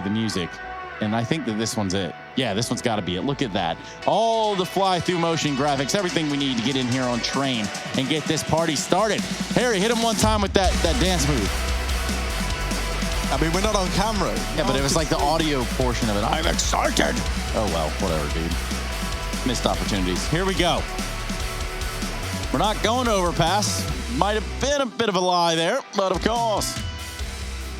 the music, and I think that this one's it. Yeah, this one's got to be it. Look at that. All the fly-through motion graphics, everything we need to get in here on Train and get this party started. Harry, hit him one time with that dance move. I mean, we're not on camera. Yeah, but it was like the audio portion of it. I'm excited. Oh, well, whatever, dude. Missed opportunities. Here we go. We're not going to overpass. Might have been a bit of a lie there, but of course.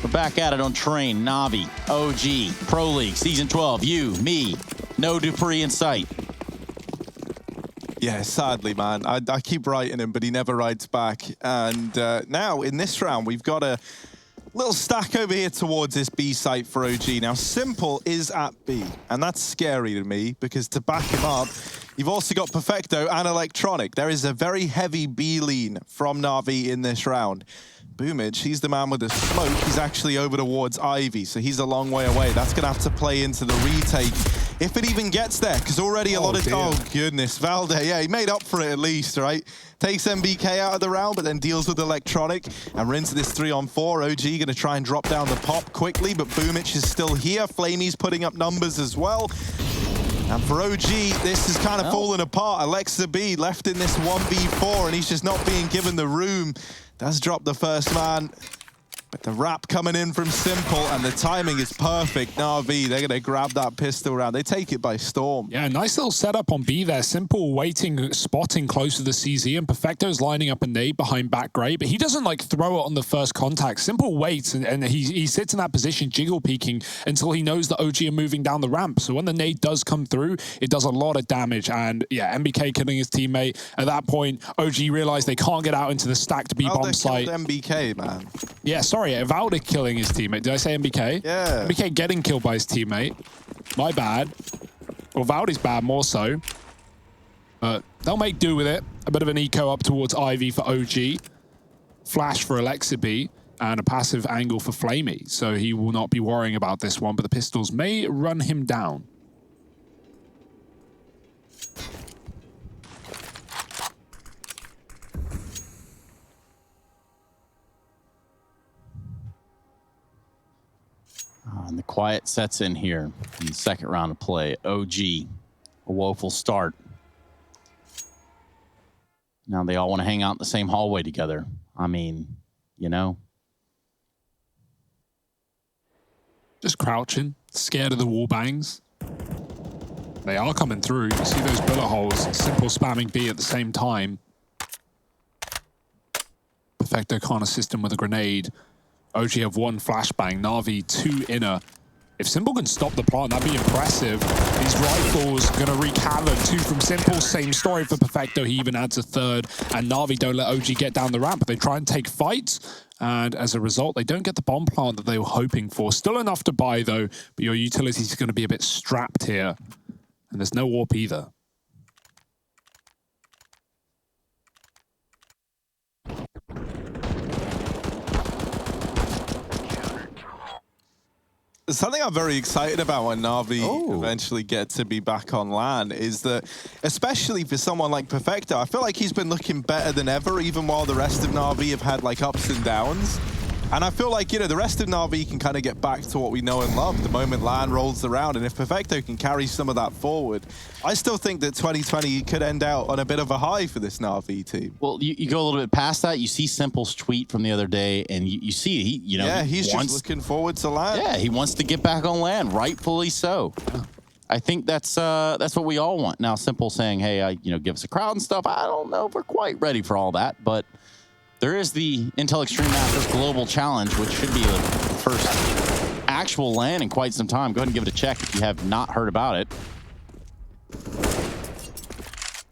We're back at it on Train, NaVi, OG, Pro League, Season 12. You, me, no Dupree in sight. Yeah, sadly, man. I keep writing him, but he never writes back. And now, in this round, we've got a little stack over here towards this B site for OG. Now, Simple is at B, and that's scary to me, because to back him up, you've also got Perfecto and Electronic. There is a very heavy B lean from NaVi in this round. Boomage, he's the man with the smoke. He's actually over towards Ivy, so he's a long way away. That's going to have to play into the retake, if it even gets there, because already a lot of... Oh, goodness. Valde, yeah, he made up for it at least, right? Takes MBK out of the round, but then deals with Electronic, and we're into this 3-on-4. OG going to try and drop down the pop quickly, but Boomage is still here. Flamey's putting up numbers as well. And for OG, this is kind of falling apart. Alexa B left in this 1v4, and he's just not being given the room. Does drop the first man, but the wrap coming in from Simple, and the timing is perfect. NaVi, they're going to grab that pistol round. They take it by storm. Yeah, nice little setup on B there. Simple waiting, spotting close to the CZ, and Perfecto's lining up a nade behind back gray, but he doesn't like throw it on the first contact. Simple waits, and he sits in that position, jiggle peeking, until he knows that OG are moving down the ramp. So when the nade does come through, it does a lot of damage, and yeah, MBK killing his teammate. At that point, OG realized they can't get out into the stacked B bomb site. MBK, man. Yeah, sorry, Valde killing his teammate. Did I say MBK? Yeah. MBK getting killed by his teammate. My bad. Well, Valde's bad more so. They'll make do with it. A bit of an eco up towards Ivy for OG. Flash for Alexa B. And a passive angle for Flamey. So he will not be worrying about this one, but the pistols may run him down. And the quiet sets in here in the second round of play. OG, a woeful start. Now they all want to hang out in the same hallway together. I mean, you know. Just crouching, scared of the wall bangs. They are coming through. You see those bullet holes. Simple spamming B at the same time. Perfecto can't assist him with a grenade. OG have one flashbang, NaVi two inner. If Simple can stop the plant, that'd be impressive. These rifles gonna wreak havoc. Two from Simple, same story for Perfecto. He even adds a third. And NaVi don't let OG get down the ramp. They try and take fights. And as a result, they don't get the bomb plant that they were hoping for. Still enough to buy though, but your utility's gonna be a bit strapped here. And there's no warp either. Something I'm very excited about when NaVi eventually get to be back on LAN is that, especially for someone like Perfecto, I feel like he's been looking better than ever, even while the rest of NaVi have had like ups and downs. And I feel like, you know, the rest of NaVi can kind of get back to what we know and love the moment LAN rolls around. And if Perfecto can carry some of that forward, I still think that 2020 could end out on a bit of a high for this NaVi team. Well, you go a little bit past that. You see Simple's tweet from the other day, and you see, he's just looking forward to LAN. Yeah, he wants to get back on LAN, rightfully so. I think that's what we all want. Now, Simple saying, hey, give us a crowd and stuff. I don't know if we're quite ready for all that, but there is the Intel Extreme Masters Global Challenge, which should be the first actual LAN in quite some time. Go ahead and give it a check if you have not heard about it.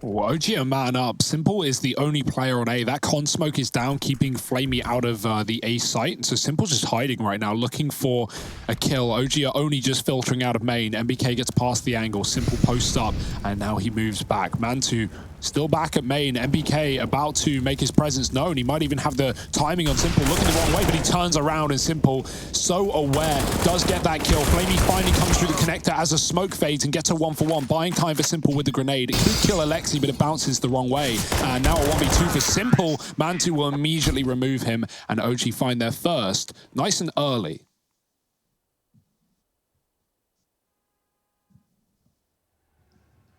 OG are man up. Simple is the only player on A. That con smoke is down, keeping Flamey out of the A site. And so Simple's just hiding right now, looking for a kill. OG are only just filtering out of main. MBK gets past the angle. Simple posts up, and now he moves back. Mantu still back at main. MBK about to make his presence known. He might even have the timing on Simple, looking the wrong way, but he turns around, and Simple, so aware, does get that kill. Flamey finally comes through the connector as a smoke fades and gets a 1-for-1, buying time for Simple with the grenade. It could kill Alexi, but it bounces the wrong way. And now a 1v2 for Simple. Mantu will immediately remove him, and OG find their first nice and early.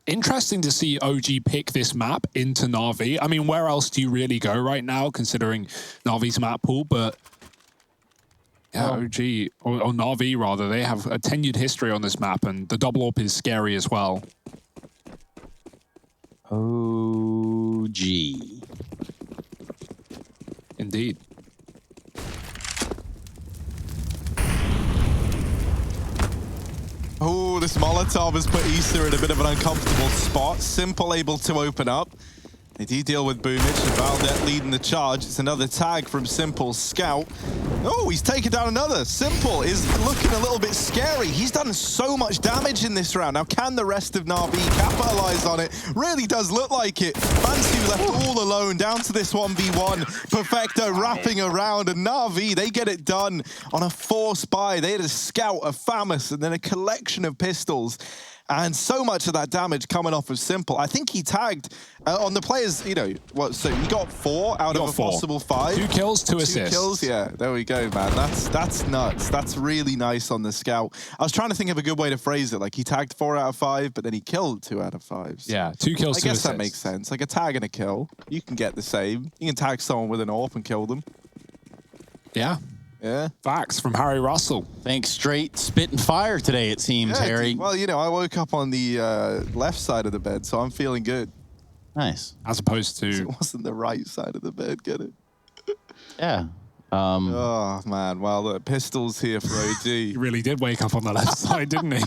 interesting to see OG pick this map into NaVi. I mean, where else do you really go right now, considering NaVi's map pool? But yeah, OG, or NaVi rather, they have a tenured history on this map, and the double AWP is scary as well. OG. Indeed. Oh, this Molotov has put Issa in a bit of an uncomfortable spot. Simple able to open up. They do deal with Boomich and Valdet leading the charge. It's another tag from Simple's scout. Oh, he's taken down another. Simple is looking a little bit scary. He's done so much damage in this round. Now, can the rest of NaVi capitalize on it? Really does look like it. Mansu left all alone down to this 1v1. Perfecto wrapping around, and NaVi, they get it done on a force buy. They had a scout, a FAMAS, and then a collection of pistols. And so much of that damage coming off of Simple. I think he tagged on the players, you know, what? So he got 4 out of a possible 5. 2 kills, 2 assists. 2 kills, yeah. There we go, man. That's nuts. That's really nice on the scout. I was trying to think of a good way to phrase it. Like he tagged 4 out of 5, but then he killed 2 out of 5. So yeah, 2 kills, 2 assists. I guess that makes sense. Like a tag and a kill. You can get the same. You can tag someone with an AWP and kill them. Yeah. Yeah. Facts from Harry Russell. Thanks, straight spit and fire today, it seems, yeah, Harry. Well, you know, I woke up on the left side of the bed, so I'm feeling good. Nice. As opposed to... It wasn't the right side of the bed, get it? Yeah. Oh, man. Well, look, pistols here for OG. He really did wake up on the left side, didn't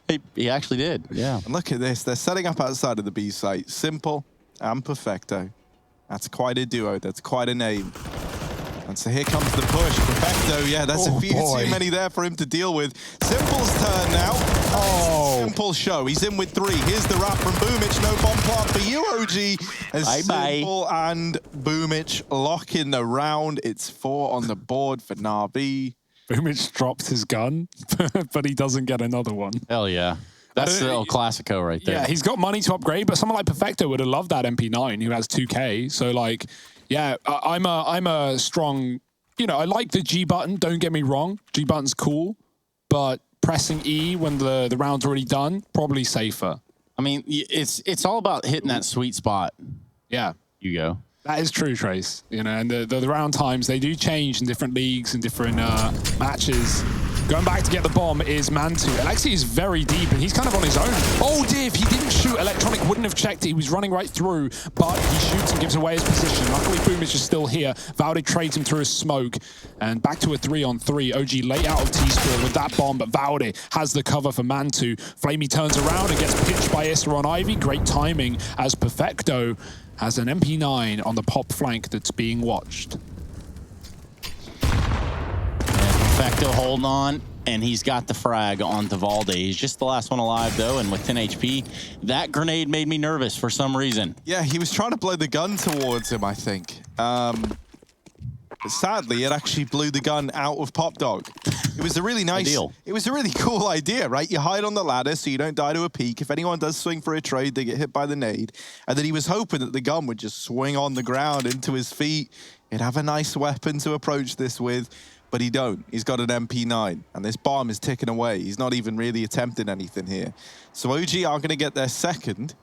he? He actually did, yeah. And look at this. They're setting up outside of the B site. Simple and Perfecto. That's quite a duo. That's quite a name. And so here comes the push. Perfecto, yeah, there's a few too many there for him to deal with. Simple's turn now. Oh. Simple show. He's in with 3. Here's the wrap from Boomich. No bomb plant for you, OG. As Simple and Boomich lock in the round. It's 4 on the board for NaVi. Boomich drops his gun, but he doesn't get another one. Hell yeah. That's the El Clasico right there. Yeah, he's got money to upgrade, but someone like Perfecto would have loved that MP9 who has 2K. So, like... Yeah, I'm a strong, you know, I like the G button, don't get me wrong. G button's cool, but pressing E when the round's already done, probably safer. I mean, it's all about hitting that sweet spot. Yeah. You go. That is true, Trace. You know, and the round times, they do change in different leagues and different matches. Going back to get the bomb is Mantu. Alexi is very deep, and he's kind of on his own. Oh, dear, if he didn't shoot, Electronic wouldn't have checked it. He was running right through, but he shoots and gives away his position. Luckily, Boomich is still here. Valde trades him through his smoke, and back to a 3-on-3. OG late out of T-Spawn with that bomb, but Valde has the cover for Mantu. Flamey turns around and gets pitched by Issa on Ivy. Great timing as Perfecto has an MP9 on the pop flank that's being watched. Perfecto holding on, and he's got the frag onto Valde. He's just the last one alive, though, and with 10 HP, that grenade made me nervous for some reason. Yeah, he was trying to blow the gun towards him, I think. But sadly, it actually blew the gun out of Pop Dog. It was a really nice... It was a really cool idea, right? You hide on the ladder so you don't die to a peek. If anyone does swing for a trade, they get hit by the nade. And then he was hoping that the gun would just swing on the ground into his feet. He'd have a nice weapon to approach this with. But he don't. He's got an MP9, and this bomb is ticking away. He's not even really attempting anything here. So OG are going to get their second.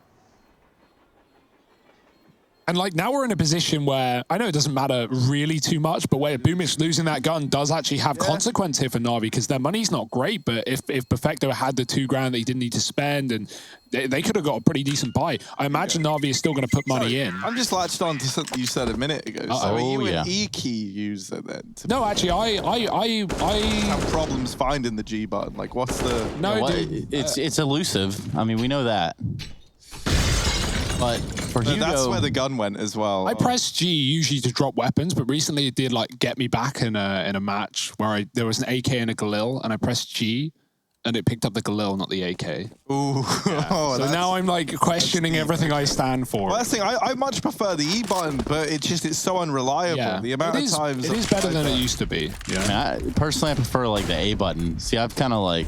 And like now we're in a position where I know it doesn't matter really too much, but where Boomich losing that gun does actually have consequence here for NaVi, because their money's not great. But if Perfecto had the $2,000 that he didn't need to spend, and they could have got a pretty decent buy. I imagine NaVi is still going to put money in. I'm just latched on to something you said a minute ago. So are you an E-key user then? No, actually, I have problems finding the G button. Like, what's the... No, it's elusive. I mean, we know that. But for Hugo, that's where the gun went as well. I press G usually to drop weapons, but recently it did like get me back in a match where there was an AK and a Galil, and I pressed G, and it picked up the Galil, not the AK. Ooh. Yeah. So now I'm like questioning everything I stand for. Well, that's the thing. I much prefer the E button, but it's so unreliable. Yeah. The amount of times it is better than it used to be. Yeah. I mean, personally, I prefer like the A button. See, I've kind of like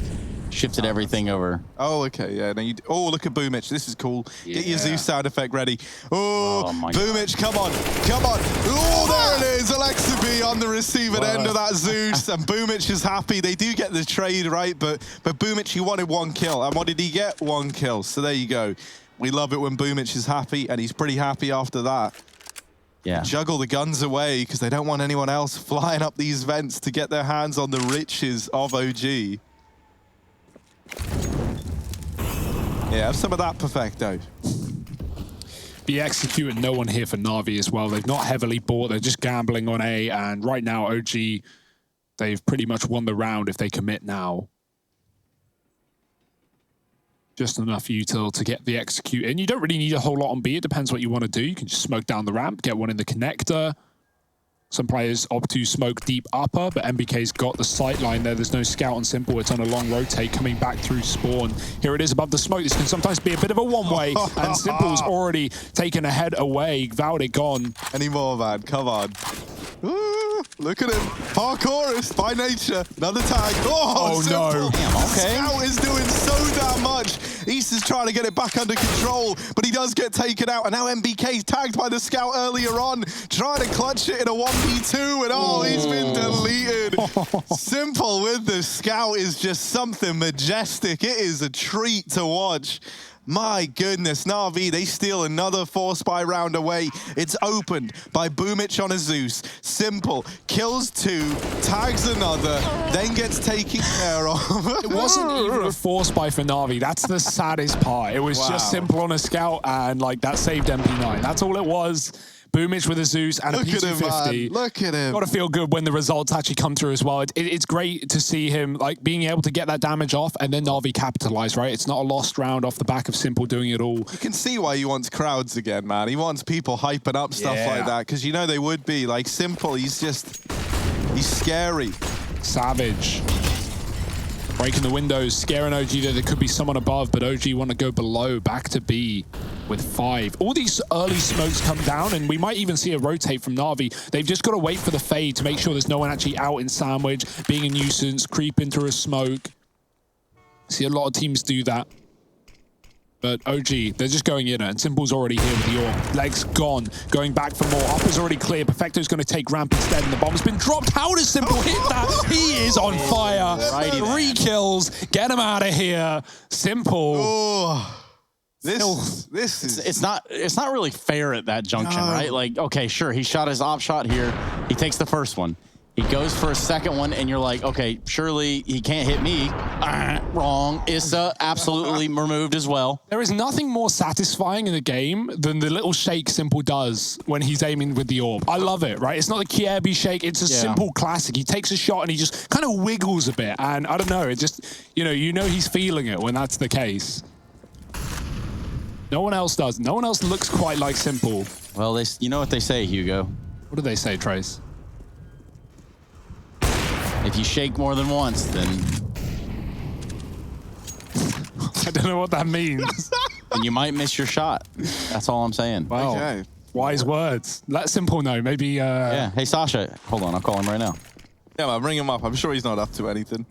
shifted everything over. Oh, okay, yeah. Now oh, look at Boomich. This is cool. Get your Zeus sound effect ready. Oh my Boomich, come on. Come on. Oh, there it is. Alexa B on the receiving end of that Zeus. And Boomich is happy. They do get the trade, right? But Boomich, he wanted 1 kill. And what did he get? 1 kill. So there you go. We love it when Boomich is happy, and he's pretty happy after that. Yeah. Juggle the guns away because they don't want anyone else flying up these vents to get their hands on the riches of OG. Yeah, have some of that perfecto. Be executing no one here for NaVi as well. They've not heavily bought. They're just gambling on A. And right now, OG, they've pretty much won the round if they commit now. Just enough util to get the execute in. You don't really need a whole lot on B. It depends what you want to do. You can just smoke down the ramp, get one in the connector. Some players opt to smoke deep upper, but MBK's got the sight line there. There's no scout on Simple. It's on a long rotate coming back through spawn. Here it is above the smoke. This can sometimes be a bit of a one-way, and Simple's already taken a head away. Valde gone. Any more, man? Come on. Ooh, look at him. Parkourist by nature. Another tag. Oh no. Damn, okay. Scout is doing so damn much. East is trying to get it back under control, but he does get taken out. And now MBK tagged by the scout earlier on, trying to clutch it in a 1v2, and oh, he's been deleted. Simple with the scout is just something majestic. It is a treat to watch. My goodness, NaVi, they steal another 4-spy round away. It's opened by Boomich on a Zeus. Simple kills 2, tags another, then gets taken care of. It wasn't even a 4-spy for NaVi. That's the saddest part. It was just Simple on a scout, and like that saved MP9. That's all it was. Boomich with a Zeus and a P250. Look at him. Got to feel good when the results actually come through as well. It's great to see him like being able to get that damage off and then NaVi capitalize, right? It's not a lost round off the back of Simple doing it all. You can see why he wants crowds again, man. He wants people hyping up stuff like that because you know they would be. Like Simple, he's scary. Savage. Breaking the windows, scaring OG that there could be someone above, but OG want to go below, back to B with 5. All these early smokes come down, and we might even see a rotate from NaVi. They've just got to wait for the fade to make sure there's no one actually out in sandwich, being a nuisance, creep into a smoke. See a lot of teams do that. But OG, they're just going in it, and Simple's already here with the AWP. Legs gone, going back for more. Upper's already clear. Perfecto's going to take ramp instead, and the bomb's been dropped. How does Simple hit that? He is on fire. 3 kills. Get him out of here. Simple. Oh, this is... It's not really fair at that junction, right? Like, okay, sure, he shot his op shot here. He takes the first one. He goes for a second one, and you're like, okay, surely he can't hit me. Wrong. Issa absolutely removed as well. There is nothing more satisfying in the game than the little shake Simple does when he's aiming with the AWP. I love it, right? It's not the Kiebi shake. It's a Simple classic. He takes a shot, and he just kind of wiggles a bit. And I don't know, it just, you know he's feeling it when that's the case. No one else does. No one else looks quite like Simple. Well, you know what they say, Hugo. What do they say, Trace? If you shake more than once, then... I don't know what that means. And you might miss your shot. That's all I'm saying. Wow. Okay. Wise words. Let Simple know. Maybe... Yeah. Hey, Sasha. Hold on. I'll call him right now. Yeah, man, bring him up. I'm sure he's not up to anything.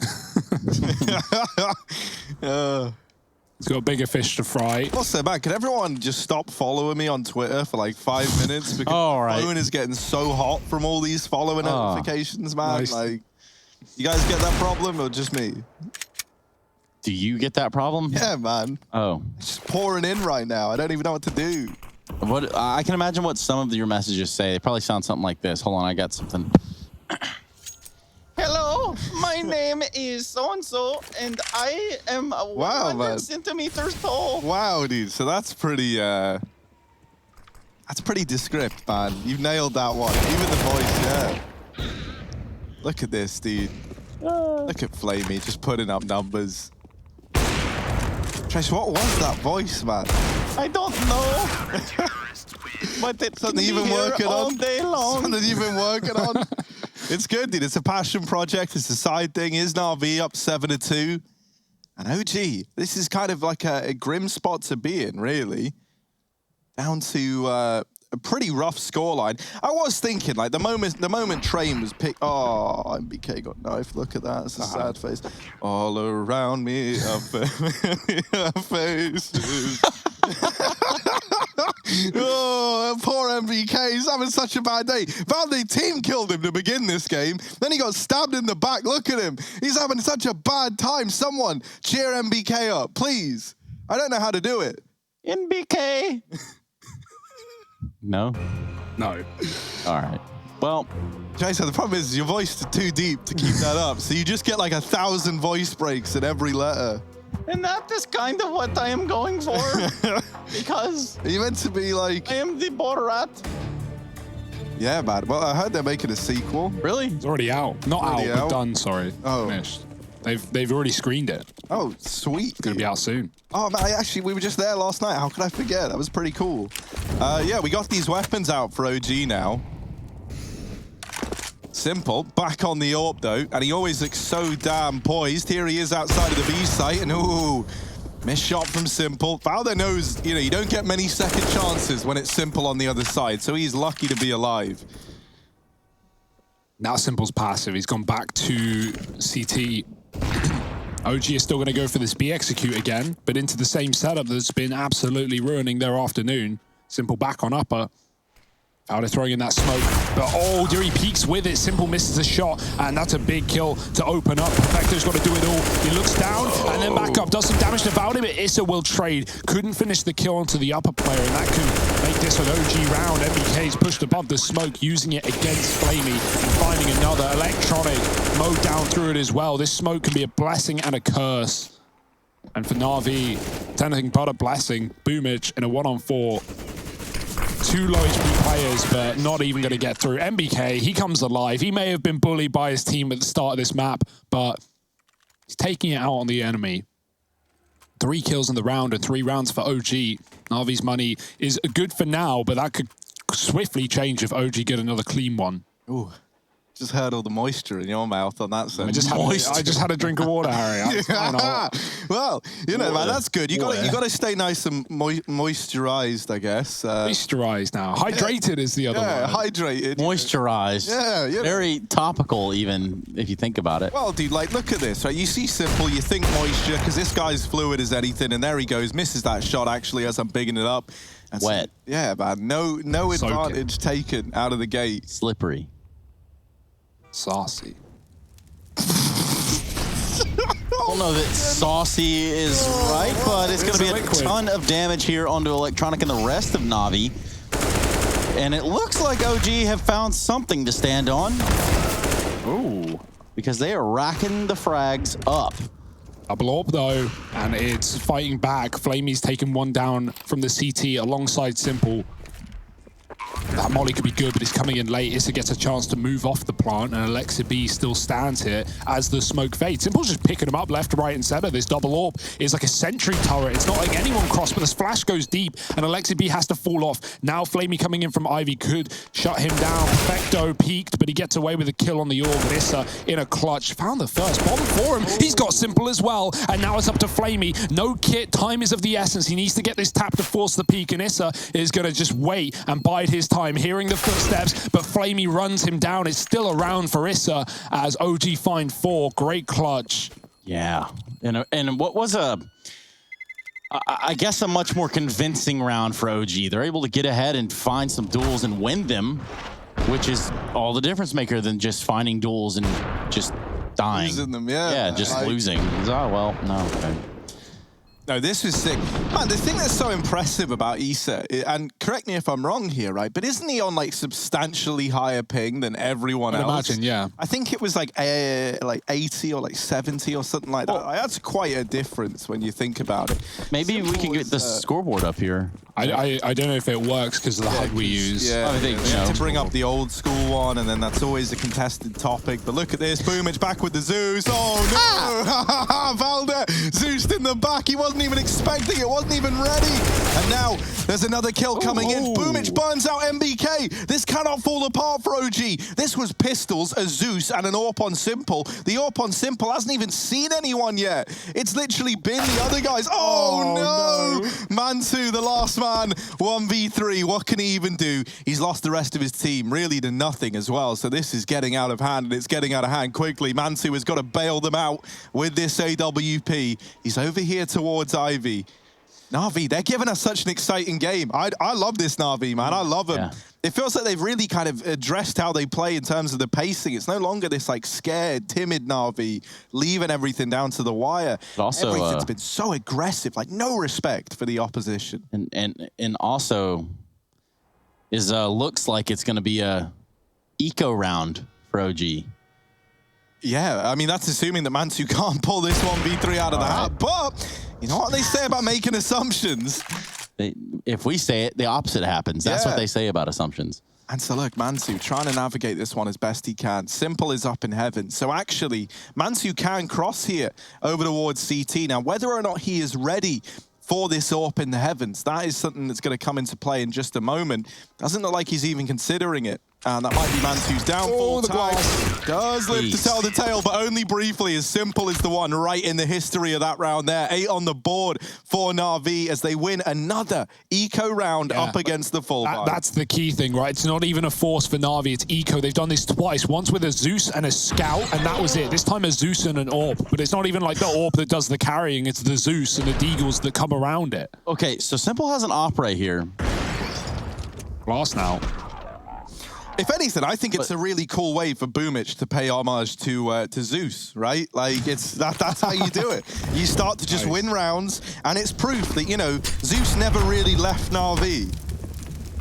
He's got bigger fish to fry. Also, man, can everyone just stop following me on Twitter for like 5 minutes? Because my phone is getting so hot from all these follower notifications, man. Nice. Like, you guys get that problem or just me? Do you get that problem? Yeah, man. Oh. It's just pouring in right now. I don't even know what to do. What I can imagine what some of your messages say. They probably sound something like this. Hold on, I got something. Hello, my name is so-and-so, and I am 100 centimeters tall. Wow, dude. So that's pretty descript, man. You've nailed that one. Even the voice, yeah. Look at this, dude. Look at Flamey just putting up numbers. Trace, what was that voice, man? I don't know. But it's something you've been working all on. Day long. Something you've been working on. It's good, dude. It's a passion project. It's a side thing. Is NaVi up 7-2? And OG, this is kind of like a grim spot to be in, really. Down to a pretty rough scoreline. I was thinking, like, the moment Train was picked. Oh, MBK got knifed. Look at that. It's a sad face. All around me are faces. Oh, poor MBK. He's having such a bad day. Valde team killed him to begin this game. Then he got stabbed in the back. Look at him. He's having such a bad time. Someone cheer MBK up, please. I don't know how to do it. NBK. No? No. All right. Well, Jason, the problem is your voice is too deep to keep that up, so you just get like 1,000 voice breaks in every letter. And that is kind of what I am going for. Because Are you meant to be like... I am the Borat. Yeah, man. Well, I heard they're making a sequel. really? It's already out. Not Already out, out? but done, sorry. Oh. Finished. They've already screened it. Oh, sweet. It's going to be out soon. Oh, man, we were just there last night. How could I forget? That was pretty cool. Yeah, we got these weapons out for OG now. Simple. Back on the AWP, though. And he always looks so damn poised. Here he is outside of the B site. And, ooh, missed shot from Simple. Valder knows, you know, you don't get many second chances when it's Simple on the other side. So he's lucky to be alive. Now Simple's passive. He's gone back to CT. OG is still going to go for this B execute again, but into the same setup that's been absolutely ruining their afternoon. Simple back on upper. Valder throwing in that smoke, but oh, dear, he peeks with it. Simple misses a shot, and that's a big kill to open up. Perfecto's got to do it all. He looks down, and then back up, does some damage to Valder, but Issa will trade. Couldn't finish the kill onto the upper player, and that could make this an OG round. MBK's pushed above the smoke, using it against Flamey, and finding another electronic mowed down through it as well. This smoke can be a blessing and a curse. And for NaVi, it's anything but a blessing. Boomich in a 1-on-4. Two low HP players, but not even going to get through. MBK, he comes alive. He may have been bullied by his team at the start of this map, but he's taking it out on the enemy. 3 kills in the round and 3 rounds for OG. NaVi's money is good for now, but that could swiftly change if OG get another clean one. Ooh. Just heard all the moisture in your mouth on that sentence. I just had a drink of water, Harry. Well, you know, man, that's good. You got to stay nice and moisturized, I guess. Moisturized now. Hydrated is the other one. Hydrated. Moisturized. Yeah, you know. Very topical, even if you think about it. Well, dude, like, look at this, right? You see Simple, you think moisture, because this guy's fluid as anything, and there he goes, misses that shot, actually, as I'm bigging it up. That's Wet. Yeah, man, no advantage taken out of the gate. Slippery. Saucy. I don't know that saucy is right, but it's going to be a ton of damage here onto Electronic and the rest of NaVi. And it looks like OG have found something to stand on. Ooh. Because they are racking the frags up. Double AWP though, and it's fighting back. Flamey's taken one down from the CT alongside Simple. That molly could be good, but it's coming in late. Issa gets a chance to move off the plant, and Alexa B still stands here as the smoke fades. Simple's just picking them up left, right, and center. This double AWP is like a sentry turret. It's not like anyone crossed, but this flash goes deep, and Alexa B has to fall off. Now Flamey coming in from Ivy could shut him down. Perfecto peeked, but he gets away with a kill on the AWP. And Issa in a clutch. Found the first bomb for him. He's got Simple as well, and now it's up to Flamey. No kit. Time is of the essence. He needs to get this tap to force the peak, and Issa is going to just wait and bide his time, hearing the footsteps, but Flamey runs him down. It's still around for Issa as OG find 4. Great clutch. Yeah. And what was I guess a much more convincing round for OG. They're able to get ahead and find some duels and win them, which is all the difference maker than just finding duels and just dying. Losing them, yeah. Yeah, just losing. Oh, well, no, okay. No, this was sick. Man, the thing that's so impressive about Issa, and correct me if I'm wrong here, right? But isn't he on like substantially higher ping than everyone else? Imagine, yeah. I think it was like 80 or like 70 or something like that. That's quite a difference when you think about it. Maybe we can get the scoreboard up here. I don't know if it works because of the HUD we use. Yeah, I think, you have to bring up the old school one, and then that's always a contested topic. But look at this, Boomich back with the Zeus. Oh no! Valder Zeused in the back. He wasn't even expecting it, wasn't even ready. And now there's another kill coming in. Boomich burns out MBK. This cannot fall apart for OG. This was pistols, a Zeus, and an AWP on Simple. The AWP on Simple hasn't even seen anyone yet. It's literally been the other guys. Oh no! Mantu, the last man. 1v3, what can he even do? He's lost the rest of his team, really to nothing as well. So this is getting out of hand, and it's getting out of hand quickly. Mantu has got to bail them out with this AWP. He's over here towards Ivy. NaVi, they're giving us such an exciting game. I love this NaVi, man. I love them. Yeah. It feels like they've really kind of addressed how they play in terms of the pacing. It's no longer this like scared, timid NaVi, leaving everything down to the wire. But also, everything's been so aggressive, like no respect for the opposition. And also, is looks like it's going to be a eco round for OG. Yeah, I mean, that's assuming that Mansu can't pull this 1v3 out of the hat. But you know what they say about making assumptions? If we say it, the opposite happens. That's what they say about assumptions. And so look, Mansu trying to navigate this one as best he can. Simple is up in heaven. So actually, Mansu can cross here over towards CT. Now, whether or not he is ready for this AWP in the heavens, that is something that's going to come into play in just a moment. Doesn't look like he's even considering it. And that might be Mansu's downfall. The glass does live to tell the tale, but only briefly. As Simple is the one right in the history of that round there. 8 on the board for NaVi as they win another eco round up against the full buy. That's the key thing, right? It's not even a force for NaVi, it's eco. They've done this twice, once with a Zeus and a Scout, and that was it. This time a Zeus and an AWP, but it's not even like the AWP that does the carrying, it's the Zeus and the Deagles that come around it. Okay, so Simple has an AWP right here. Glass now. If anything, I think it's a really cool way for Boomich to pay homage to Zeus, right? Like, that's how you do it. You start to just win rounds, and it's proof that, you know, Zeus never really left NaVi.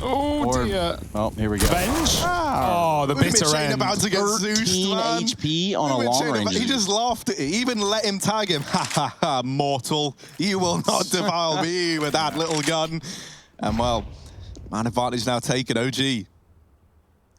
Oh, dear. Oh, here we go. Bench? Oh, the bitter end. About to get 13 Zeus, man. HP on a long range. He just laughed at it. He even let him tag him. Ha, ha, ha, mortal. You will not defile me with that little gun. And, well, man advantage now taken, OG.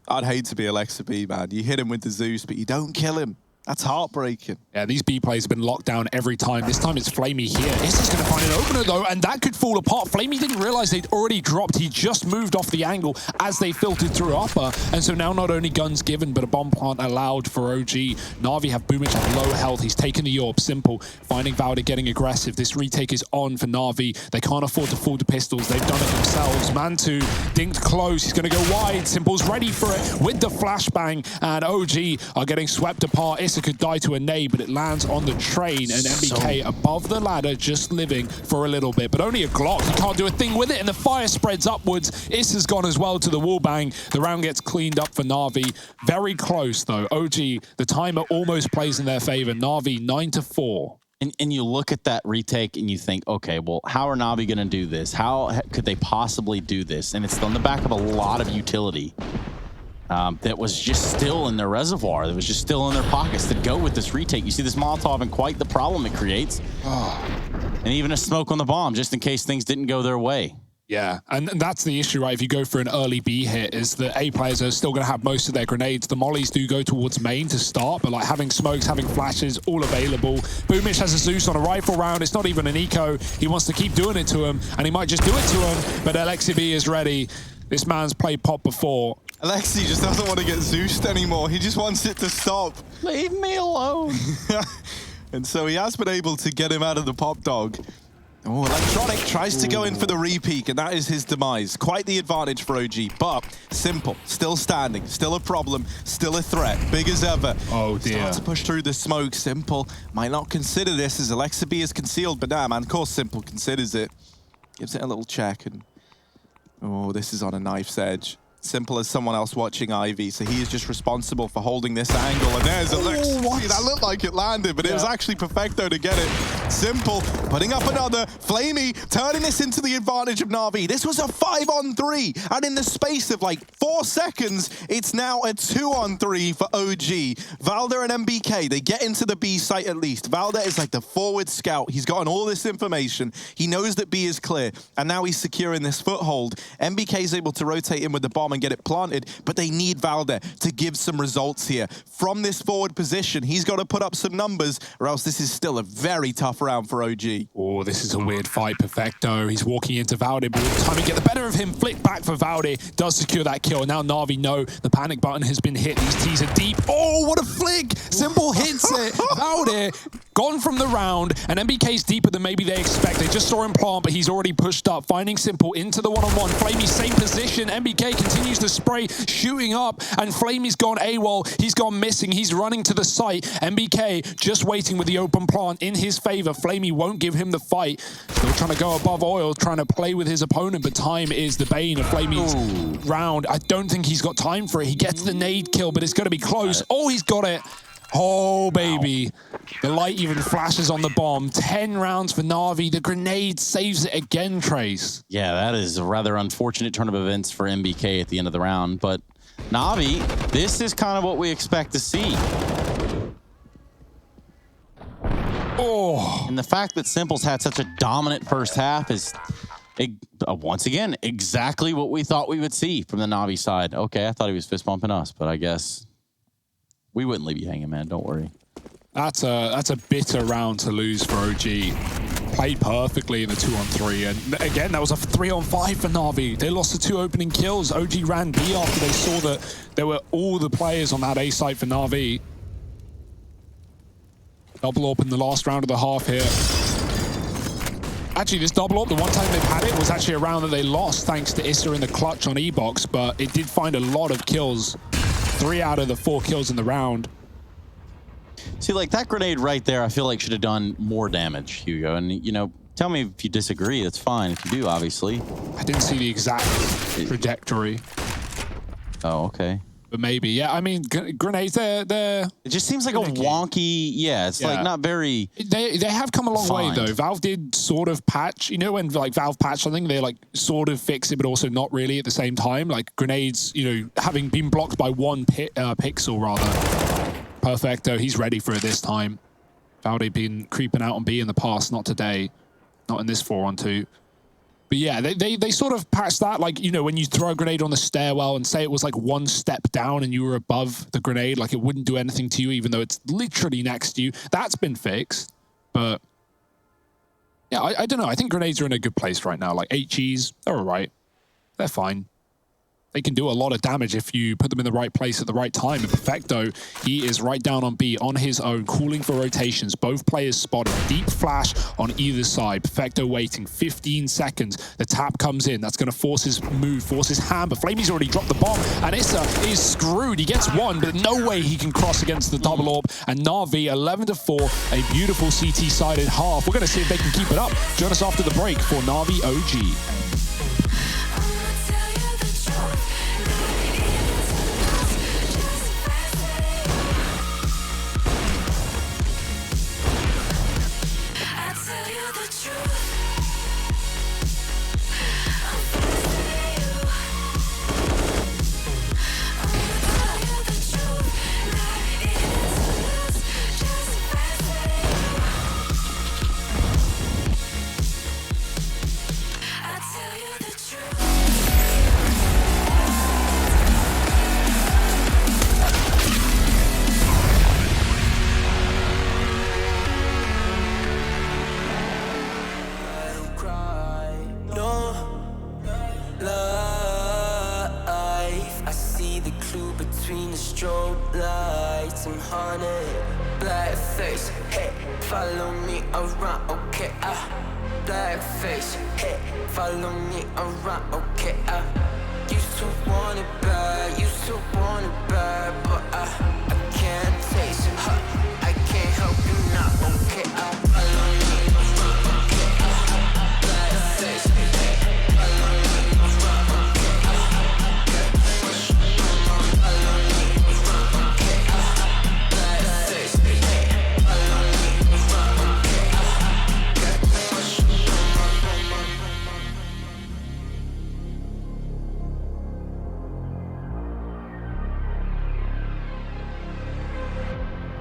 I'd hate to be Alexa B, man. You hit him with the Zeus, but you don't kill him. That's heartbreaking. Yeah, these B plays have been locked down every time. This time it's Flamey here. This is going to find an opener, though, and that could fall apart. Flamey didn't realize they'd already dropped. He just moved off the angle as they filtered through upper. And so now not only guns given, but a bomb plant allowed for OG. NaVi have Boomich at low health. He's taken the AWP. Simple. Finding Valda getting aggressive. This retake is on for NaVi. They can't afford to fall to pistols. They've done it themselves. Mantu dinked close. He's going to go wide. Simple's ready for it with the flashbang. And OG are getting swept apart. Issa could die to a nade, but it lands on the train, and MBK above the ladder, just living for a little bit. But only a Glock. He can't do a thing with it, and the fire spreads upwards. Issa's gone as well to the wall bang. The round gets cleaned up for NaVi. Very close, though. OG, the timer almost plays in their favor. NaVi 9-4. And you look at that retake and you think, okay, well, how are NaVi going to do this? How could they possibly do this? And it's on the back of a lot of utility. That was just still in their reservoir. That was just still in their pockets to go with this retake. You see this Molotov and quite the problem it creates. And even a smoke on the bomb, just in case things didn't go their way. Yeah, and that's the issue, right? If you go for an early B hit, is the A players are still going to have most of their grenades. The mollies do go towards main to start, but like having smokes, having flashes, all available. Boomich has a Zeus on a rifle round. It's not even an eco. He wants to keep doing it to him, and he might just do it to him, but Alexi B is ready. This man's played pop before. Alexi just doesn't want to get Zeused anymore. He just wants it to stop. Leave me alone. And so he has been able to get him out of the pop dog. Oh, Electronic tries to go in for the re-peek, and that is his demise. Quite the advantage for OG, but Simple, still standing, still a problem, still a threat, big as ever. Oh, dear. Start to push through the smoke. Simple might not consider this as Alexa B is concealed, but nah, man, of course Simple considers it. Gives it a little check, and oh, this is on a knife's edge. Simple as someone else watching Ivy, so he is just responsible for holding this angle. And there's Alexa. That looked like it landed, but it was actually Perfecto to get it. Simple putting up another. Flamey turning this into the advantage of NaVi. This was a 5-on-3, and in the space of like 4 seconds, it's now a 2-on-3 for OG. Valda and MBK, they get into the B site at least. Valda is like the forward scout. He's gotten all this information. He knows that B is clear, and now he's securing this foothold. MBK is able to rotate in with the bomb and get it planted, but they need Valda to give some results here. From this forward position, he's got to put up some numbers, or else this is still a very tough round for OG. Oh, this is a weird fight, Perfecto. He's walking into Valde, but time to get the better of him. Flick back for Valde, does secure that kill. Now NaVi know the panic button has been hit. These T's are deep. Oh, what a flick! Simple hits it. Valde gone from the round, and MBK's deeper than maybe they expect. They just saw him plant, but he's already pushed up, finding Simple into the one-on-one. Flamey, same position. MBK continues to spray, shooting up, and Flamey's gone AWOL. He's gone missing. He's running to the site. MBK just waiting with the open plant in his favor. Flamey won't give him the fight. Still trying to go above oil, trying to play with his opponent, but time is the bane of Flamey's round. I don't think he's got time for it. He gets the nade kill, but it's going to be close. Oh, he's got it. Oh, baby. The light even flashes on the bomb. 10 rounds for NaVi. The grenade saves it again, Trace. Yeah, that is a rather unfortunate turn of events for MBK at the end of the round. But NaVi, this is kind of what we expect to see. Oh. And the fact that Simple's had such a dominant first half is, once again, exactly what we thought we would see from the NaVi side. Okay, I thought he was fist bumping us, but I guess we wouldn't leave you hanging, man. Don't worry. That's a bitter round to lose for OG. Played perfectly in the 2-on-3, and again, that was a 3-on-5 for NaVi. They lost the 2 opening kills. OG ran B after they saw that there were all the players on that A site for NaVi. Double up in the last round of the half here. Actually, this double up, the one time they've had it was actually a round that they lost thanks to Issa in the clutch on E-Box, but it did find a lot of kills. 3 out of the 4 kills in the round. See, like that grenade right there, I feel like should have done more damage, Hugo. And, you know, tell me if you disagree. That's fine if you do, obviously. I didn't see the exact trajectory. Oh, okay. But maybe, yeah. I mean, grenades, they're it just seems like finicky. A wonky, yeah, it's like not very They have come a long way, though. Valve did sort of patch, you know, when like Valve patched something, they like sort of fix it, but also not really at the same time. Like grenades, you know, having been blocked by 1 pixel, rather. Perfecto, he's ready for it this time. Valve been creeping out on B in the past, not today. Not in this 4-on-2. But yeah, they sort of patched that, like, you know, when you throw a grenade on the stairwell and say it was like 1 step down and you were above the grenade, like it wouldn't do anything to you, even though it's literally next to you. That's been fixed. But yeah, I don't know. I think grenades are in a good place right now. Like HEs, they're all right. They're fine. They can do a lot of damage if you put them in the right place at the right time. And Perfecto, he is right down on B on his own, calling for rotations. Both players spotted. Deep flash on either side. Perfecto waiting 15 seconds. The tap comes in. That's going to force his move, force his hand. But Flamey's already dropped the bomb. And Issa is screwed. He gets 1, but no way he can cross against the double orb. And NaVi, 11-4, a beautiful CT-sided half. We're going to see if they can keep it up. Join us after the break for NaVi OG.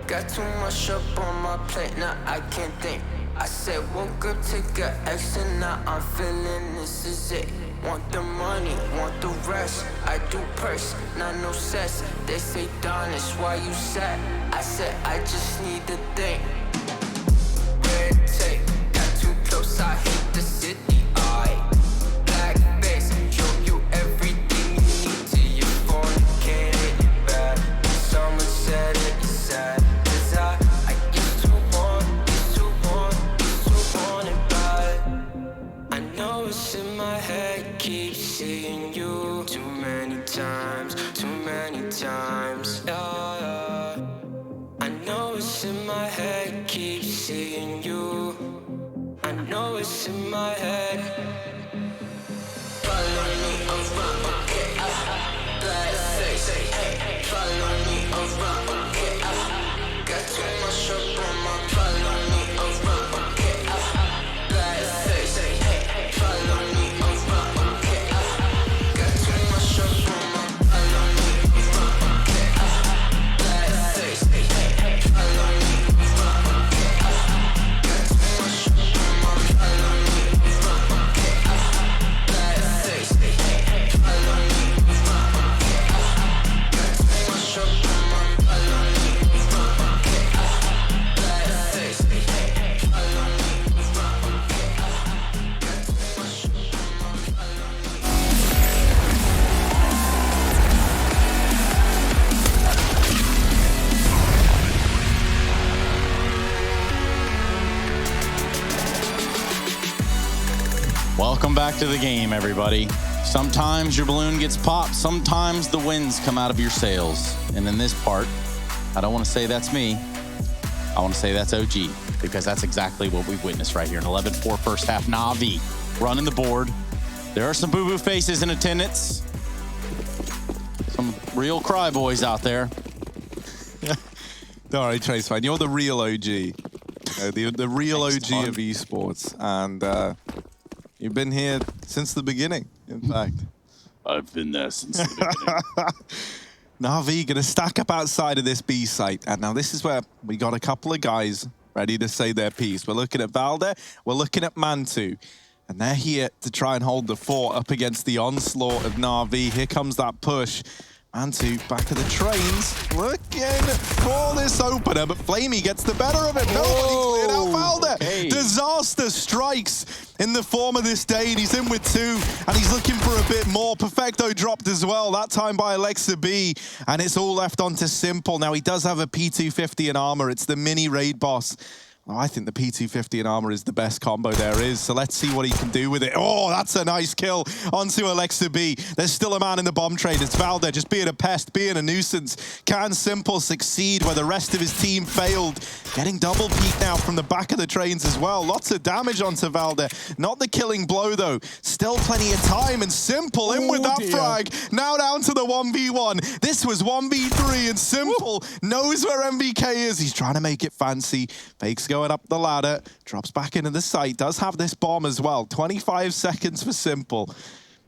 Got too much up on my plate, now I can't think. I said woke up, take a X, and now I'm feeling this is it. Want the money, want the rest. I do purse, not no cess. They say, Don, it's why you sad. I said, I just need the thing. Red tape, got too close, I hit the city. Black face, show you everything you need to your phone. Can't hit it back. Someone said it is sad. I used to want know it's in my head. Follow me around, okay, black face, hey, follow me around, okay, got too much up on my, follow me around, okay, black face, hey, follow me around, okay, got too much up on my, follow me around, okay, black face, hey, follow me around, okay, got too much up on my, follow me around, okay, black face, hey, follow me around, okay, got too much up on my, follow me around, okay, black face, hey, follow me around, okay, got too much up on my, follow me. Welcome back to the game, everybody. Sometimes your balloon gets popped, sometimes the winds come out of your sails. And in this part, I don't want to say that's me. I want to say that's OG, because that's exactly what we've witnessed right here. An 11-4 first half. NaVi running the board. There are some boo-boo faces in attendance. Some real cry boys out there. Don't worry, Trace, man. You're the real OG. The real Thanks, OG Tom. of esports. And you've been here since the beginning, in fact. I've been there since the beginning. NaVi gonna stack up outside of this B site. And now this is where we got a couple of guys ready to say their piece. We're looking at Valde, we're looking at Mantu. And they're here to try and hold the fort up against the onslaught of NaVi. Here comes that push. Mantu back of the trains, looking for this opener, but Flamey gets the better of it. Nobody cleared out Valde. Okay. Disaster strikes in the form of this day, and he's in with 2, and he's looking for a bit more. Perfecto dropped as well, that time by Alexa B, and it's all left onto Simple. Now, he does have a P250 in armor. It's the mini raid boss. Well, I think the P250 in armor is the best combo there is, so let's see what he can do with it. Oh, that's a nice kill onto Alexa B. There's still a man in the bomb trade. It's Valde just being a pest, being a nuisance. Can Simple succeed where the rest of his team failed? Getting double peek now from the back of the trains as well. Lots of damage onto Valde. Not the killing blow, though. Still plenty of time, and Simple in with that frag. Now down to the 1v1. This was 1v3, and Simple knows where MBK is. He's trying to make it fancy. Fakes going up the ladder, drops back into the site, does have this bomb as well. 25 seconds for Simple.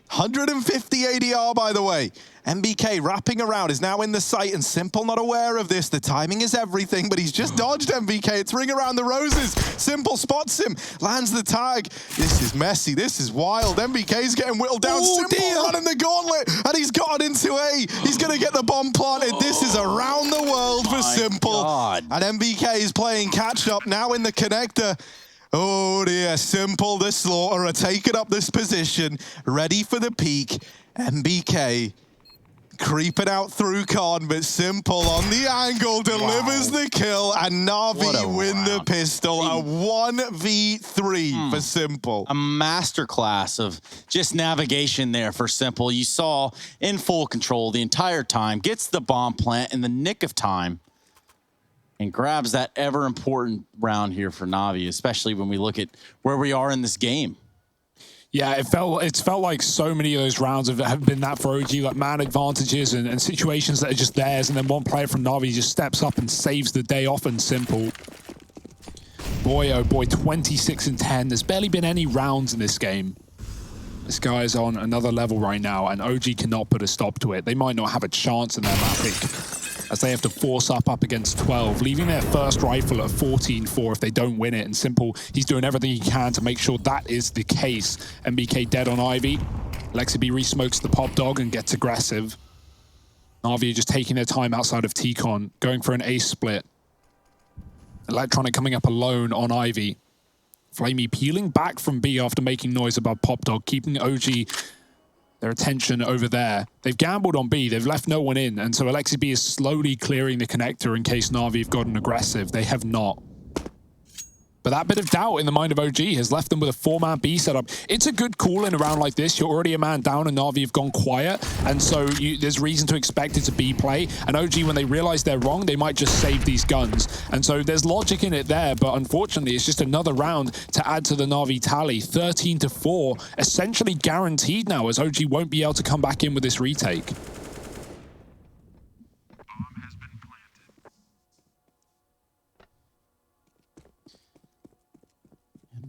150 ADR, by the way. MBK wrapping around, is now in the site, and Simple not aware of this. The timing is everything, but he's just dodged MBK. It's ring around the roses. Simple spots him, lands the tag. This is messy, this is wild. MBK's getting whittled down. Simple running the gauntlet, and he's got into A. He's gonna get the bomb planted. This is around the world for Simple. God. And MBK is playing catch up now in the connector. Oh dear, Simple the Slaughterer taking up this position, ready for the peak. MBK creeping out through Con, but Simple on the angle delivers the kill, and NaVi win the pistol. A 1v3 for Simple. A masterclass of just navigation there for Simple. You saw in full control the entire time, gets the bomb plant in the nick of time, and grabs that ever important round here for NaVi, especially when we look at where we are in this game. Yeah, it's felt like so many of those rounds have been that for OG, like man advantages and situations that are just theirs, and then one player from NaVi just steps up and saves the day off, and Simple. Boy, oh boy, 26 and 10. There's barely been any rounds in this game. This guy is on another level right now, and OG cannot put a stop to it. They might not have a chance in their mapping, as they have to force up against 12, leaving their first rifle at 14-4 if they don't win it. And Simple, he's doing everything he can to make sure that is the case. MBK dead on Ivy. Alexa B re-smokes the pop dog and gets aggressive. NaVi just taking their time outside of T-Con, going for an ace split. Electronic coming up alone on Ivy. Flamey peeling back from B after making noise about pop dog, keeping OG their attention over there. They've gambled on B, they've left no one in, and so Alexa B is slowly clearing the connector in case NaVi have gotten aggressive. They have not. But that bit of doubt in the mind of OG has left them with a 4-man B setup. It's a good call in a round like this. You're already a man down and NaVi have gone quiet. And so there's reason to expect it to be play. And OG, when they realize they're wrong, they might just save these guns. And so there's logic in it there. But unfortunately, it's just another round to add to the NaVi tally. 13-4, essentially guaranteed now, as OG won't be able to come back in with this retake.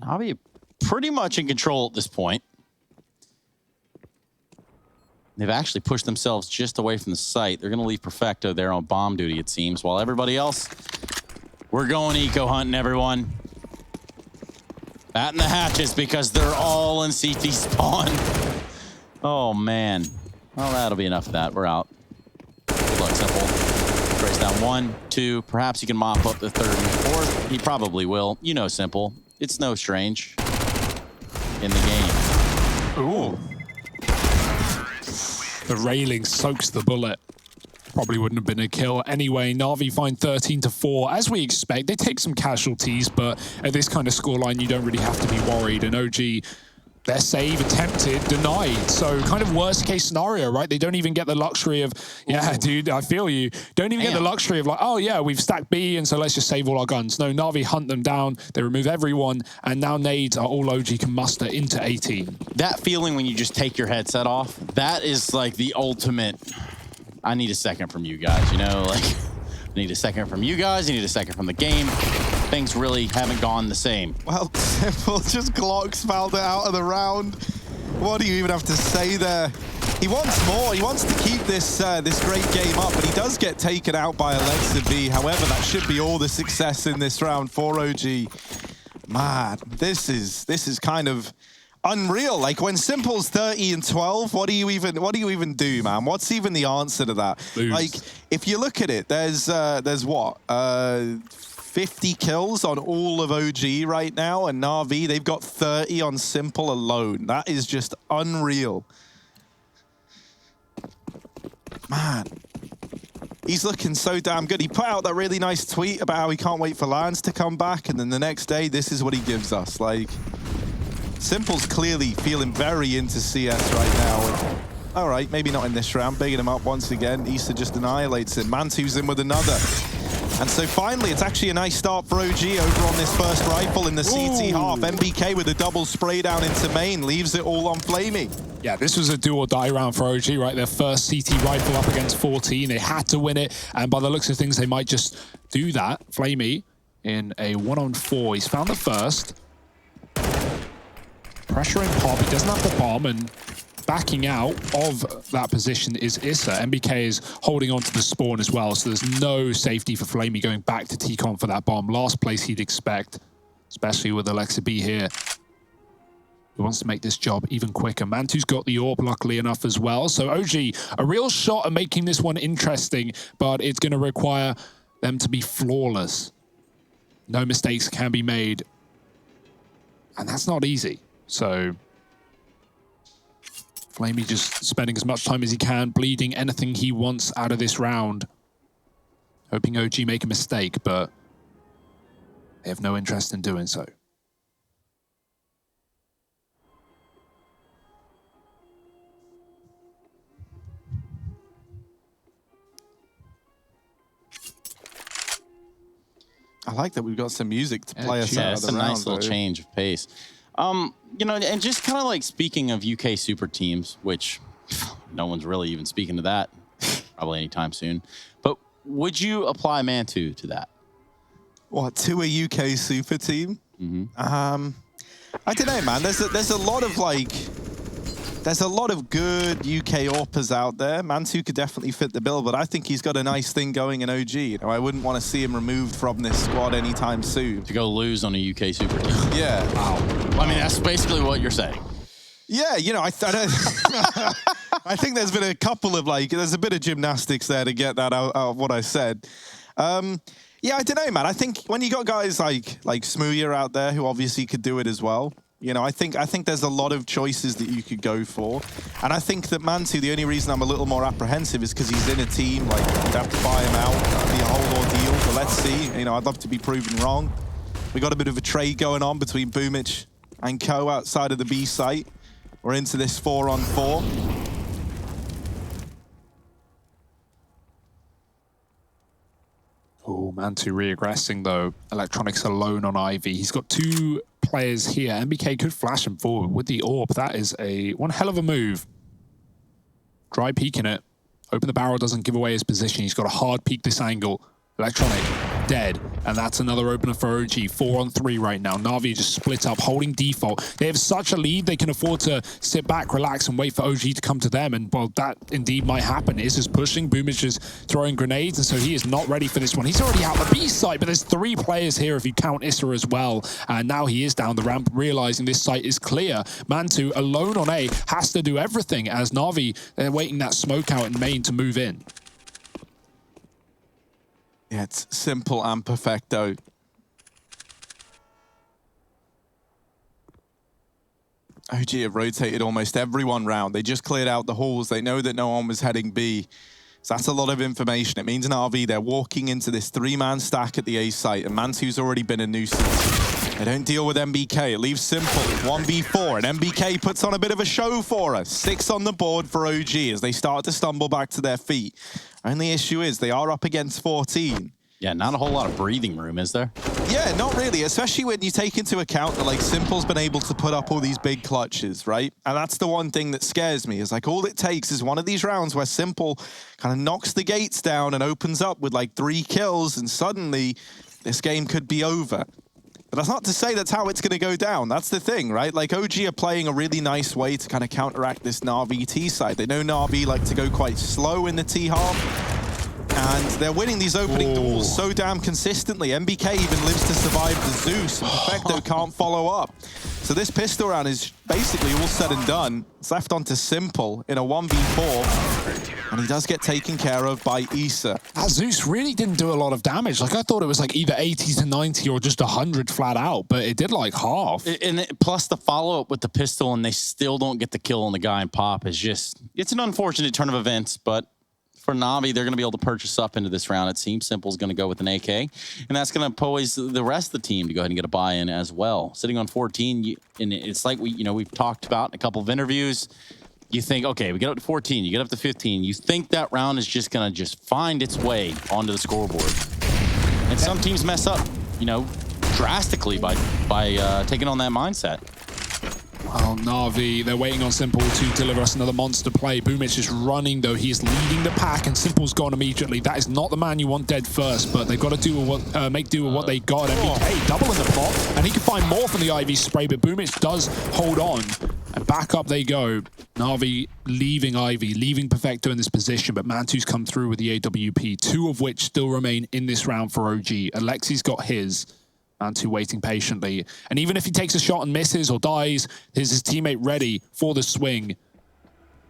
NaVi pretty much in control at this point. They've actually pushed themselves just away from the site. They're going to leave Perfecto there on bomb duty, it seems, while everybody else, we're going eco hunting, everyone. Batting the hatches because they're all in CT spawn. Oh, man. Well, that'll be enough of that. We're out. Good luck, Simple. Trace down 1, 2. Perhaps he can mop up the 3rd and 4th. He probably will. You know Simple. It's no strange in the game. Ooh. The railing soaks the bullet. Probably wouldn't have been a kill anyway. NaVi find 13-4. As we expect, they take some casualties, but at this kind of scoreline, you don't really have to be worried. And OG, their save attempted, denied. So kind of worst case scenario, right? They don't even get the luxury of, yeah, dude, I feel you. Don't even get the luxury of like, oh yeah, we've stacked B, and so let's just save all our guns. No, NaVi hunt them down. They remove everyone, and now nades are all OG can muster into 18. That feeling when you just take your headset off, that is like the ultimate, I need a second from you guys, you know? Like, I need a second from you guys. I need a second from the game. Things really haven't gone the same. Well, Simple just Glocks fouled it out of the round. What do you even have to say there? He wants more. He wants to keep this this great game up, but he does get taken out by Alexa B. However, that should be all the success in this round for OG. Man, this is kind of unreal. Like when Simple's 30-12, what do you even do, man? What's even the answer to that? Lose. Like if you look at it, there's what? 50 kills on all of OG right now, and NaVi, they've got 30 on Simple alone. That is just unreal. Man, he's looking so damn good. He put out that really nice tweet about how he can't wait for Lance to come back, and then the next day, this is what he gives us. Like, Simple's clearly feeling very into CS right now. All right, maybe not in this round. Bigging him up once again. Issa just annihilates him. Mantu's in with another. And so finally, it's actually a nice start for OG over on this first rifle in the CT half. MBK with a double spray down into main, leaves it all on Flamey. Yeah, this was a do or die round for OG, right? Their first CT rifle up against 14. They had to win it, and by the looks of things, they might just do that. Flamey in a 1-on-4. He's found the first. Pressuring Pop. He doesn't have the bomb, and backing out of that position is Issa. MBK is holding on to the spawn as well, so there's no safety for Flamey going back to T-Con for that bomb. Last place he'd expect, especially with Alexa B here. He wants to make this job even quicker. Mantu's got the AWP, luckily enough, as well. So OG, a real shot at making this one interesting, but it's going to require them to be flawless. No mistakes can be made, and that's not easy. So Flamey just spending as much time as he can, bleeding anything he wants out of this round. Hoping OG make a mistake, but they have no interest in doing so. I like that we've got some music to play us out of the round. It's a nice little change of pace. You know, and just kind of like speaking of UK super teams, which no one's really even speaking to that probably anytime soon. But would you apply Mantu to that? What, to a UK super team? I don't know, man. There's a lot of like, there's a lot of good UK AWPers out there. Mantu could definitely fit the bill, but I think he's got a nice thing going in OG. You know, I wouldn't want to see him removed from this squad anytime soon. To go lose on a UK super team. Yeah. Wow. I mean, that's basically what you're saying. Yeah, you know, I think there's been a couple of like, there's a bit of gymnastics there to get that out of what I said. Yeah, I don't know, man. I think when you got guys like Smooya out there who obviously could do it as well, you know, I think there's a lot of choices that you could go for. And I think that Mantu, the only reason I'm a little more apprehensive is because he's in a team, like, you'd have to buy him out. That'd be a whole ordeal, but let's see. You know, I'd love to be proven wrong. We got a bit of a trade going on between Boomich and Co outside of the B site. We're into this 4-on-4. Oh, Mantu reaggressing though. Electronics alone on Ivy. He's got 2 players here. MBK could flash him forward with the AWP. That is one hell of a move. Dry peeking it. Open the barrel doesn't give away his position. He's got a hard peek this angle. Electronic dead, and that's another opener for OG. 4-on-3 right now. NaVi just split up, holding default. They have such a lead, they can afford to sit back, relax, and wait for OG to come to them, and well, that indeed might happen. Is just pushing, Boomich is throwing grenades, and so he is not ready for this one. He's already out the B site, but there's 3 players here if you count Issa as well, and now he is down the ramp, realizing this site is clear. Mantu, alone on A, has to do everything, as NaVi, they're waiting that smoke out in main to move in. Yeah, it's Simple and Perfecto. OG have rotated almost everyone round. They just cleared out the halls. They know that no one was heading B. So that's a lot of information. It means in RV, they're walking into this 3-man stack at the A site, and Mantu's already been a nuisance. They don't deal with MBK. It leaves Simple 1v4, and MBK puts on a bit of a show for us. 6 on the board for OG as they start to stumble back to their feet. Only issue is they are up against 14. Yeah, not a whole lot of breathing room, is there? Yeah, not really, especially when you take into account that, like, Simple's been able to put up all these big clutches, right? And that's the one thing that scares me, is, like, all it takes is one of these rounds where Simple kind of knocks the gates down and opens up with, like, 3 kills, and suddenly this game could be over. But that's not to say that's how it's going to go down. That's the thing, right? Like, OG are playing a really nice way to kind of counteract this NaVi T side. They know NaVi like to go quite slow in the T half. And they're winning these opening duels so damn consistently. MBK even lives to survive the Zeus, and Perfecto can't follow up. So this pistol round is basically all said and done. It's left onto Simple in a 1v4, and he does get taken care of by Issa. That Zeus really didn't do a lot of damage. Like, I thought it was like either 80 to 90 or just 100 flat out, but it did like half. Plus the follow-up with the pistol, and they still don't get the kill on the guy in pop is just, it's an unfortunate turn of events, but for NaVi, they're going to be able to purchase up into this round. It seems Simple's going to go with an AK, and that's going to poise the rest of the team to go ahead and get a buy-in as well. Sitting on 14, and it's like we've talked about in a couple of interviews. You think, okay, we get up to 14, you get up to 15. You think that round is just going to just find its way onto the scoreboard. And some teams mess up, drastically by taking on that mindset. Well, NaVi, they're waiting on Simple to deliver us another monster play. Boomich is running, though. He is leading the pack, and Simple's gone immediately. That is not the man you want dead first, but they've got to do make do with what they got. MBK double in the pot, and he can find more from the Ivy spray, but Boomich does hold on, and back up they go. NaVi leaving Ivy, leaving Perfecto in this position, but Mantu's come through with the AWP, 2 of which still remain in this round for OG. Alexi's got his. Mantu waiting patiently. And even if he takes a shot and misses or dies, is his teammate ready for the swing?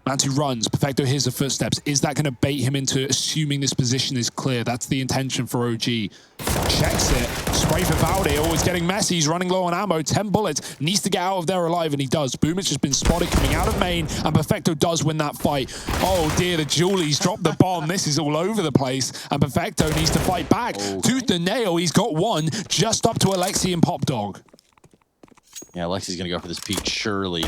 Mantu runs. Perfecto hears the footsteps. Is that going to bait him into assuming this position is clear? That's the intention for OG. Checks it. Spray for Valde. Always getting messy. He's running low on ammo. 10 bullets. Needs to get out of there alive, and he does. Boomich has been spotted coming out of main, and Perfecto does win that fight. Oh dear, the Julies dropped the bomb. This is all over the place, and Perfecto needs to fight back. Tooth and nail. He's got one just up to Alexi and Pop Dog. Yeah, Alexi's going to go for this peak, surely.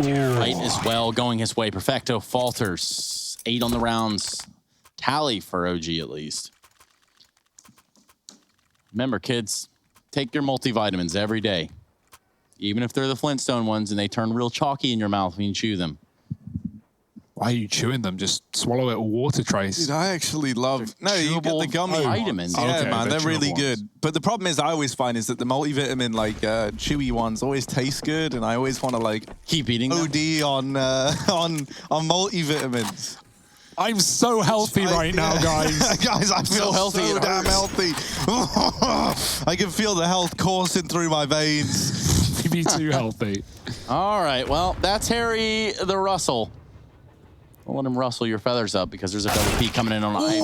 Right as well, going his way. Perfecto falters. 8 on the rounds. Tally for OG, at least. Remember, kids, take your multivitamins every day. Even if they're the Flintstone ones and they turn real chalky in your mouth when you chew them. Why are you chewing them? Just swallow it with water, Trace. Dude, I actually love... No, you get the gummy vitamins. Yeah, okay, man, they're really ones. good. But the problem is I always find is that the multivitamin, like, chewy ones always taste good, and I always want to, like... Keep eating them. OD on multivitamins. I'm so healthy right now, guys. Guys, I feel so damn healthy. I can feel the health coursing through my veins. You'd be too healthy. All right, well, that's Harry the Russell. Don't let him rustle your feathers up because there's a double P coming in on Ivy.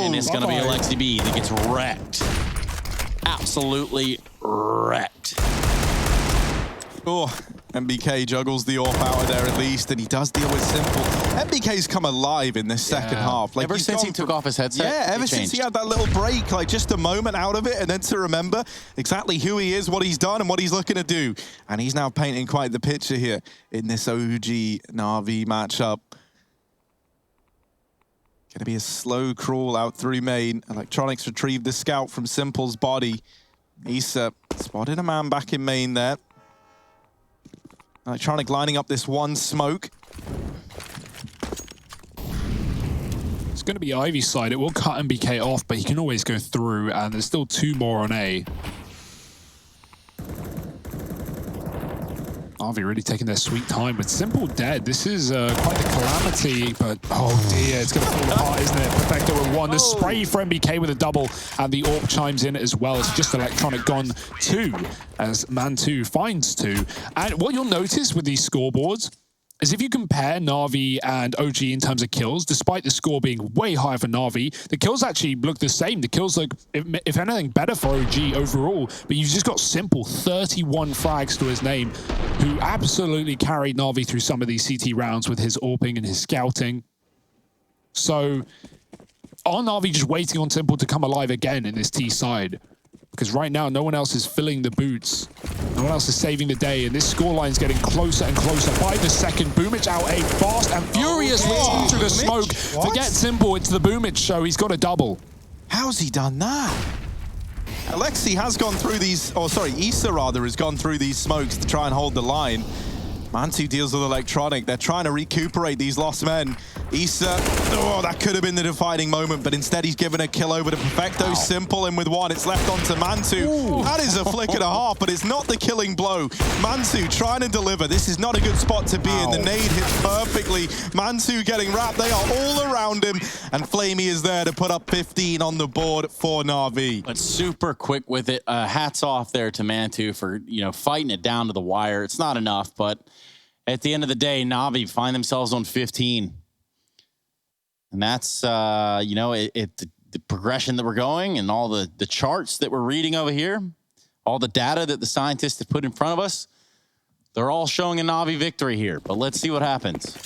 And it's going to be Alexi B that gets wrecked. Absolutely wrecked. Oh, MBK juggles the AWP out of there at least, and he does deal with Simple. MBK's come alive in this second half. Like, ever since he took off his headset, yeah, ever since he had that little break, like just a moment out of it, and then to remember exactly who he is, what he's done, and what he's looking to do. And he's now painting quite the picture here in this OG NaVi matchup. Gonna be a slow crawl out through main. Electronics retrieve the scout from Simple's body. Issa spotted a man back in main there. Electronic lining up this one smoke. It's going to be Ivy's side. It will cut MBK off, but he can always go through, and there's still 2 more on A. NaVi really taking their sweet time, but Simple dead. This is quite the calamity, but oh dear, it's going to fall apart, isn't it? Perfecto with 1. The spray for MBK with a double, and the AWP chimes in as well. It's just Electronic gone 2, as Man2 finds 2. And what you'll notice with these scoreboards is if you compare NaVi and OG in terms of kills, despite the score being way higher for NaVi, the kills actually look the same. The kills look, if anything, better for OG overall, but you've just got Simple, 31 frags to his name, who absolutely carried NaVi through some of these CT rounds with his AWPing and his scouting. So, are NaVi just waiting on Simple to come alive again in this T side? Because right now, no one else is filling the boots. No one else is saving the day, and this scoreline is getting closer and closer by the second. Boomich out A fast and furious into the smoke. What? Forget Simple, it's the Boomich show. He's got a double. How's he done that? Alexi has gone through these, or sorry, Issa rather has gone through these smokes to try and hold the line. Man2 deals with Electronic. They're trying to recuperate these lost men. Issa, oh, that could have been the defining moment, but instead he's given a kill over to Perfecto. Wow. Simple in with 1. It's left on to Man2. Ooh. That is a flick and a half, but it's not the killing blow. Man2 trying to deliver. This is not a good spot to be in. The nade hits perfectly. Man2 getting wrapped. They are all around him, and Flamey is there to put up 15 on the board for NaVi. But super quick with it. Hats off there to Man2 for, fighting it down to the wire. It's not enough, but at the end of the day, NaVi find themselves on 15. And that's, the progression that we're going and all the charts that we're reading over here, all the data that the scientists have put in front of us, they're all showing a NaVi victory here. But let's see what happens.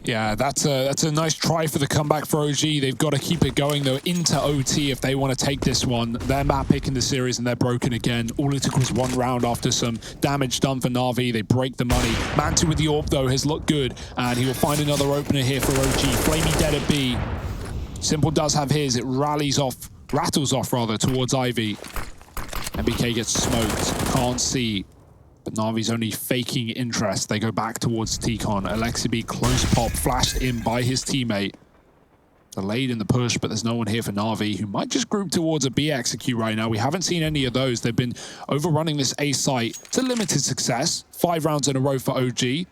Yeah, that's a nice try for the comeback for OG. They've got to keep it going, though, into OT if they want to take this one. They're map picking the series, and they're broken again. All it took was 1 round after some damage done for NaVi. They break the money. Man2 with the AWP, though, has looked good, and he will find another opener here for OG. Flamey dead at B. Simple does have his. It rattles off towards Ivy. MBK gets smoked. Can't see. But NaVi's only faking interest. They go back towards T-Con. Alexibi close pop, flashed in by his teammate. Delayed in the push, but there's no one here for NaVi, who might just group towards a B execute right now. We haven't seen any of those. They've been overrunning this A site to limited success. 5 rounds in a row for OG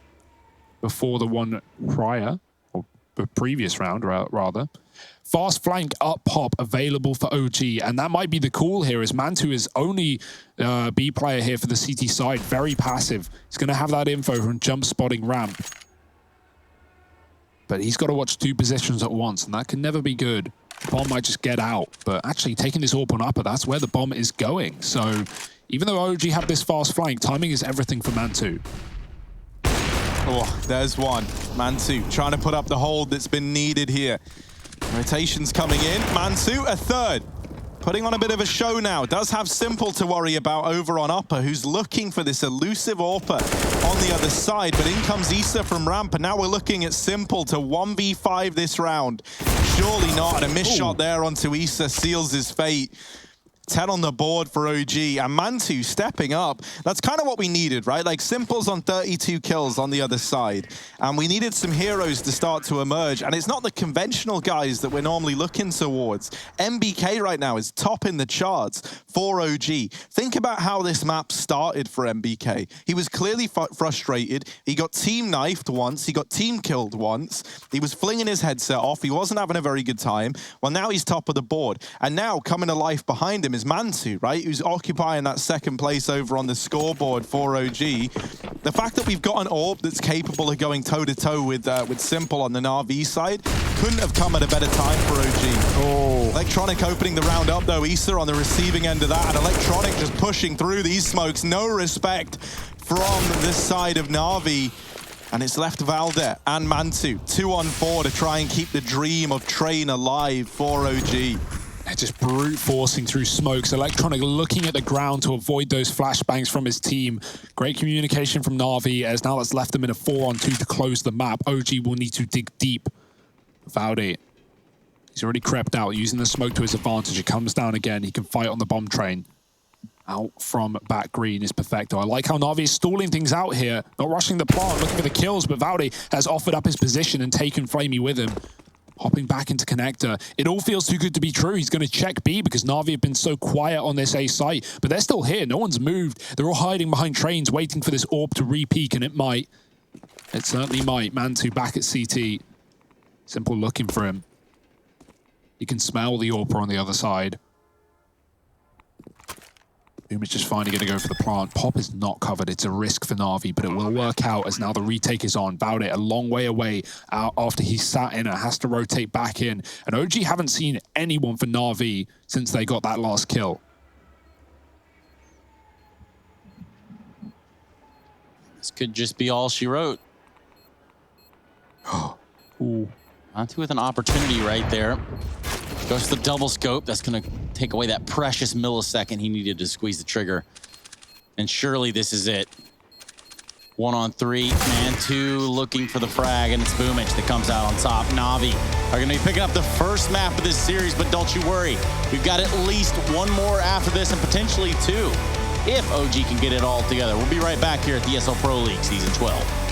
before the one prior, or the previous round, rather. Fast flank up pop available for OG, and that might be the call here, as Man2 is only B player here for the CT side, very passive. He's going to have that info from jump spotting ramp. But he's got to watch 2 positions at once, and that can never be good. The bomb might just get out, but actually taking this AWP on upper, that's where the bomb is going. So even though OG have this fast flank, timing is everything for Man2. Oh, there's one. Man2 trying to put up the hold that's been needed here. Rotations coming in. Man2 a 3rd. Putting on a bit of a show now. Does have Simple to worry about over on upper, who's looking for this elusive AWPer on the other side. But in comes Issa from ramp, and now we're looking at Simple to 1v5 this round. Surely not. And a missed shot there onto Issa seals his fate. 10 on the board for OG, and Man2 stepping up. That's kind of what we needed, right? Like, Simple's on 32 kills on the other side, and we needed some heroes to start to emerge, and it's not the conventional guys that we're normally looking towards. MBK right now is top in the charts for OG. Think about how this map started for MBK. He was clearly frustrated. He got team knifed once. He got team killed once. He was flinging his headset off. He wasn't having a very good time. Well, now he's top of the board, and now coming to life behind him is Man2, right? Who's occupying that 2nd place over on the scoreboard for OG. The fact that we've got an AWP that's capable of going toe-to-toe with Simple on the NaVi side couldn't have come at a better time for OG. Oh. Electronic opening the round up, though. Issa on the receiving end of that, and Electronic just pushing through these smokes. No respect from this side of Na'Vi. And it's left Valde and Mantu 2-on-4 to try and keep the dream of Train alive for OG. They're just brute forcing through smokes. Electronic looking at the ground to avoid those flashbangs from his team. Great communication from Na'Vi, as now that's left them in a 4-on-2 to close the map. OG will need to dig deep. Valde, he's already crept out, using the smoke to his advantage. It comes down again. He can fight on the bomb train. Out from back green is Perfecto. I like how Na'Vi is stalling things out here, not rushing the plant, looking for the kills, but Valde has offered up his position and taken Flamey with him. Hopping back into connector. It all feels too good to be true. He's going to check B because Na'Vi have been so quiet on this A site, but they're still here. No one's moved. They're all hiding behind trains, waiting for this orb to re-peak, and it might. It certainly might. Mantu back at CT. Simple looking for him. You can smell the AWPer on the other side. Boom is just finally going to go for the plant. Pop is not covered. It's a risk for Na'Vi, but it will work out as now the retake is on. Valde a long way away out after he sat in it, has to rotate back in. And OG haven't seen anyone for Na'Vi since they got that last kill. This could just be all she wrote. Ooh. Mantu with an opportunity right there. Goes to the double scope. That's going to take away that precious millisecond he needed to squeeze the trigger. And surely this is it. 1-on-3, Mantu looking for the frag, and it's Boomich that comes out on top. Na'Vi are going to be picking up the first map of this series, but don't you worry. We've got at least one more after this, and potentially two, if OG can get it all together. We'll be right back here at the ESL Pro League Season 12.